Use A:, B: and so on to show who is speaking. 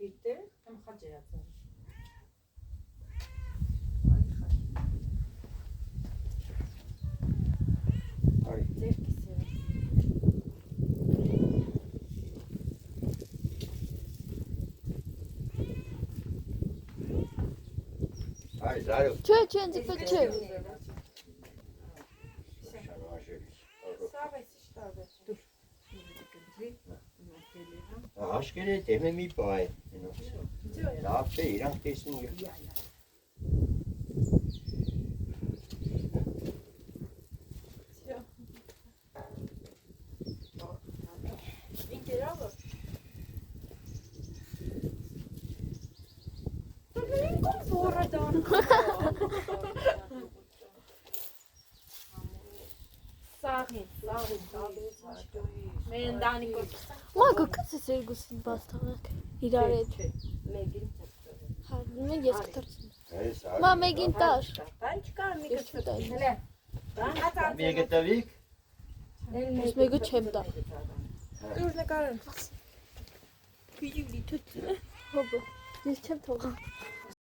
A: Դիտեղ, եմ խաճերացել։ Այ ձեր կիսերը։
B: Այ զարու։
C: Չէ, ինձ պետք չէ։
B: Աշկերը դեմ է մի բայ։ Լավ չէ, իրանք տեսնին։
C: Մագա կցես երկուսին բաց թողնեք իրար հետ։ Մենք ես կտրցնեմ։ Մա մեկին տար։
B: Մեկը տվիք։
C: Ես մեկը չեմ տա։
D: Դուրս նկարեմ։
C: Հոբո, ես չեմ թողա։